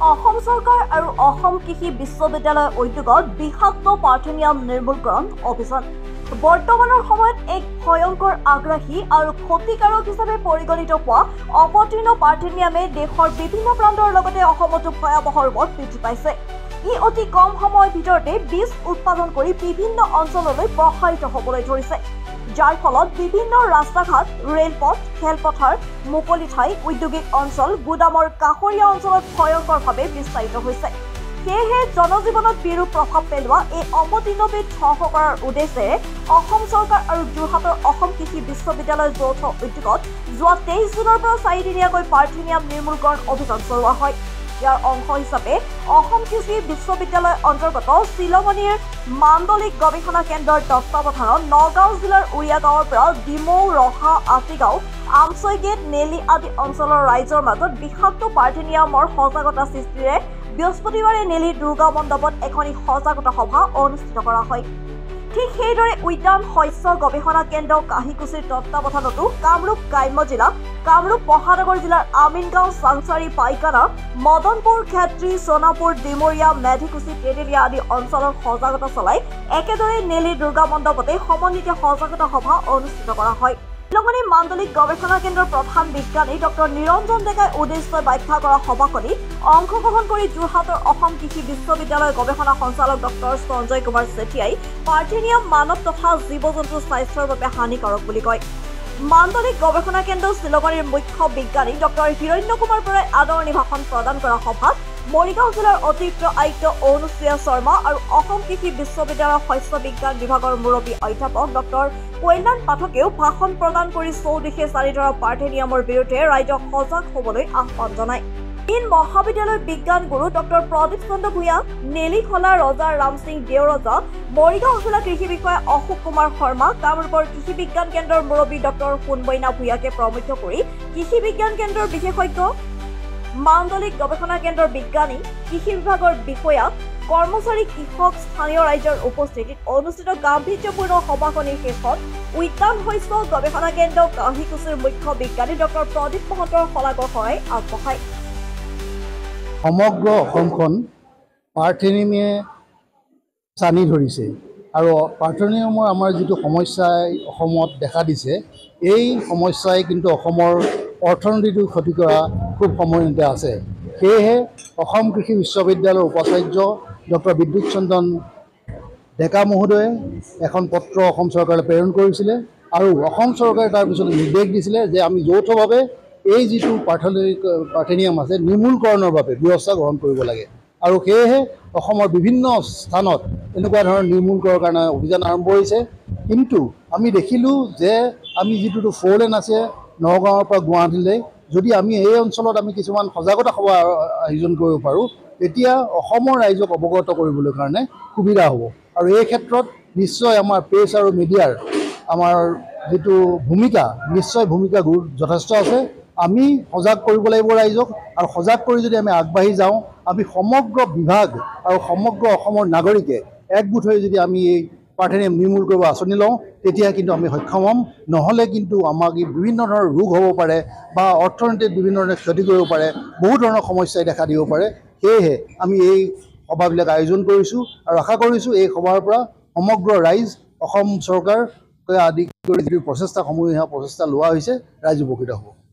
অসম চৰকাৰ আৰু অসম কৃষি বিশ্ববিদ্যালয়ৰ উদ্যোগত বিষাক্ত পাৰ্থেনিয়াম নিৰ্মূলকৰণ অভিযান বৰ্তমানৰ সময়ত এক ভয়ংকৰ আগ্ৰাসী আৰু ক্ষতিকাৰক হিচাপে পৰিগণিত হোৱা অপতৃণ পাৰ্থেনিয়ামে দেশৰ বিভিন্ন প্ৰান্তৰ লগতে অসমতো ভয়াৱহ ৰূপত বৃদ্ধি পাইছে। ই অতি কম সময়ৰ ভিতৰতে বীজ উৎপাদন কৰি বিভিন্ন অঞ্চললৈ প্ৰসাৰিত হ'বলৈ ধৰিছে, যাৰ ফলত বিভিন্ন ৰাস্তা-ঘাট, ৰেলপথ, খেলপথাৰ, মুকলি ঠাই, ঔদ্যোগিক অঞ্চল, গুদামৰ কাষৰীয়া অঞ্চলত ভয়ংকৰভাৱে বিস্তাৰিত হৈছে। সেয়েহে জনজীৱনত বিৰূপ প্ৰভাৱ পেলোৱা এই অপতৃণবিধ ধ্বংস কৰাৰ উদ্দেশ্যেৰে অসম চৰকাৰ আৰু যোৰহাটৰ অসম কৃষি বিশ্ববিদ্যালয়ৰ যৌথ উদ্যোগত যোৱা 23 জুনৰ পৰা 4 দিনীয়াকৈ পাৰ্থেনিয়াম নিৰ্মূলকৰণ অভিযান চলোৱা হয়। ইয়াৰ অংশ হিচাপে অসম কৃষি বিশ্ববিদ্যালয়ৰ অন্তৰ্গত শিলঙনিৰ মাণ্ডলিক গৱেষণা কেন্দ্ৰৰ তত্বাৱধানত নগাঁও জিলাৰ উৰিয়া গাঁৱৰ পৰা ডিমৌ, ৰহা, আতিগাঁও, আমচৈগেট, নেলি আদি অঞ্চলৰ ৰাইজৰ মাজত বিষাক্ত পাৰ্থেনিয়ামৰ সজাগতা সৃষ্টিৰে বৃহস্পতিবাৰে নেলি দুৰ্গা মণ্ডপত এখন সজাগতা সভা অনুষ্ঠিত কৰা হয়। ঠিক সেইদৰে উদ্যান শস্য গৱেষণা কেন্দ্ৰ কাহিকুছিৰ তত্বাৱধানতো কামৰূপ গ্ৰাম্য জিলা, কামৰূপ মহানগৰ জিলাৰ আমিনগাঁও, চাংচাৰী, পাইকানা, মদনপুৰ, খেত্ৰী, সোনাপুৰ, ডিমৰীয়া, মেধিকুছি, তেতেলীয়া আদি অঞ্চলত সজাগতা চলাই একেদৰে নেলি দুৰ্গা মণ্ডপতে সমন্বিত সজাগতা সভা অনুষ্ঠিত কৰা হয়। শিলঙনি মাণ্ডলিক গৱেষণা কেন্দ্ৰৰ প্ৰধান বিজ্ঞানী ডক্টৰ নিৰঞ্জন ডেকাই উদ্দেশ্য ব্যাখ্যা কৰা সভাখনিত অংশগ্ৰহণ কৰি যোৰহাটৰ অসম কৃষি বিশ্ববিদ্যালয়ৰ গৱেষণা সঞ্চালক ডক্টৰ সঞ্জয় কুমাৰ চেতিয়াই পাৰ্থেনিয়াম মানৱ তথা জীৱ-জন্তুৰ স্বাস্থ্যৰ বাবে হানিকাৰক বুলি কয়। মাণ্ডলিক গৱেষণা কেন্দ্ৰ শিলঙনিৰ মুখ্য বিজ্ঞানী ডক্টৰ হিৰণ্য কুমাৰ বৰাই আদৰণি ভাষণ প্ৰদান কৰা সভাত মৰিগাঁও জিলাৰ অতিৰিক্ত আয়ুক্ত অনুসূয়া শৰ্মা আৰু অসম কৃষি বিশ্ববিদ্যালয়ৰ শস্য বিজ্ঞান বিভাগৰ মুৰব্বী অধ্যাপক ডক্টৰ কল্যাণ পাঠকেও ভাষণ প্ৰদান কৰি চৌদিশে চালি ধৰা পাৰ্থেনিয়ামৰ বিৰুদ্ধে ৰাইজক সজাগ হ'বলৈ আহ্বান জনায়। মহাবিদ্যালয়ৰ বিজ্ঞান গুৰু ডক্টৰ প্ৰদীপ চন্দ্ৰ ভূঞা, নেলিখলা ৰজা ৰাম সিং দেওৰজা, মৰিগাঁও জিলা কৃষি বিষয়া অশোক কুমাৰ শৰ্মা, কামৰূপৰ কৃষি বিজ্ঞান কেন্দ্ৰৰ মুৰব্বী ডক্টৰ সোণবইনা ভূঞাকে প্ৰমুখ্য কৰি কৃষি বিজ্ঞান কেন্দ্ৰৰ বিশেষজ্ঞ, মাণ্ডলিক গৱেষণা কেন্দ্ৰৰ বিজ্ঞানী, কৃষি বিভাগৰ বিষয়া, কৰ্মচাৰী, কৃষক, স্থানীয় ৰাইজৰ উপস্থিতিত অনুষ্ঠিত গাম্ভীৰ্যপূৰ্ণ সভাখনিৰ শেষত উদ্যান শস্য গৱেষণা কেন্দ্ৰ কাহিকুছিৰ মুখ্য বিজ্ঞানী ডক্টৰ প্ৰদীপ মহন্তৰ শলাগৰ শৰাই আগবঢ়ায়। সমগ্ৰ অসমখন পাৰ্থেনিয়ামে চানি ধৰিছে আৰু পাৰ্থেনিয়ামৰ আমাৰ যিটো সমস্যাই অসমত দেখা দিছে, এই সমস্যাই কিন্তু অসমৰ অৰ্থনীতিটো ক্ষতি কৰা খুব সময়তে আছে। সেয়েহে অসম কৃষি বিশ্ববিদ্যালয়ৰ উপাচাৰ্য ডক্টৰ বিদ্যুৎ চন্দ্ৰন ডেকা মহোদয়ে এখন পত্ৰ অসম চৰকাৰলৈ প্ৰেৰণ কৰিছিলে আৰু অসম চৰকাৰে তাৰপিছত নিৰ্দেশ দিছিলে যে আমি যৌথভাৱে এই যিটো পাৰ্থেনিয়াম আছে নিৰ্মূলকৰণৰ বাবে ব্যৱস্থা গ্ৰহণ কৰিব লাগে। আৰু সেয়েহে অসমৰ বিভিন্ন স্থানত এনেকুৱা ধৰণৰ নিৰ্মূল কৰাৰ কাৰণে অভিযান আৰম্ভ হৈছে। কিন্তু আমি দেখিলোঁ যে আমি যিটো 4 লেন আছে নগাঁৱৰ পৰা গুৱাহাটীলৈ, যদি আমি এই অঞ্চলত আমি কিছুমান সজাগতা সভা আয়োজন কৰিব পাৰোঁ, তেতিয়া অসমৰ ৰাইজক অৱগত কৰিবলৈ কাৰণে সুবিধা হ'ব। আৰু এই ক্ষেত্ৰত নিশ্চয় আমাৰ প্ৰেছ আৰু মিডিয়াৰ আমাৰ যিটো ভূমিকা, নিশ্চয় ভূমিকা যথেষ্ট আছে। আমি সজাগ কৰিব লাগিব ৰাইজক, আৰু সজাগ কৰি যদি আমি আগবাঢ়ি যাওঁ, আমি সমগ্ৰ বিভাগ আৰু সমগ্ৰ অসমৰ নাগৰিকে একগোট হৈ যদি আমি এই পাৰ্থেনিয়াম নিৰ্মূল কৰিব আঁচনি লওঁ, তেতিয়া কিন্তু আমি সক্ষম হ'ম। নহ'লে কিন্তু আমাক বিভিন্ন ধৰণৰ ৰোগ হ'ব পাৰে বা অৰ্থনীতিত বিভিন্ন ধৰণে ক্ষতি কৰিব পাৰে, বহু ধৰণৰ সমস্যাই দেখা দিব পাৰে। সেয়েহে আমি এই সভাবিলাক আয়োজন কৰিছোঁ আৰু আশা কৰিছোঁ এই সভাৰ পৰা সমগ্ৰ ৰাইজ, অসম চৰকাৰ আদি কৰি যিটো প্ৰচেষ্টা সমূহীয়া প্ৰচেষ্টা লোৱা হৈছে, ৰাইজ উপকৃত হ'ব।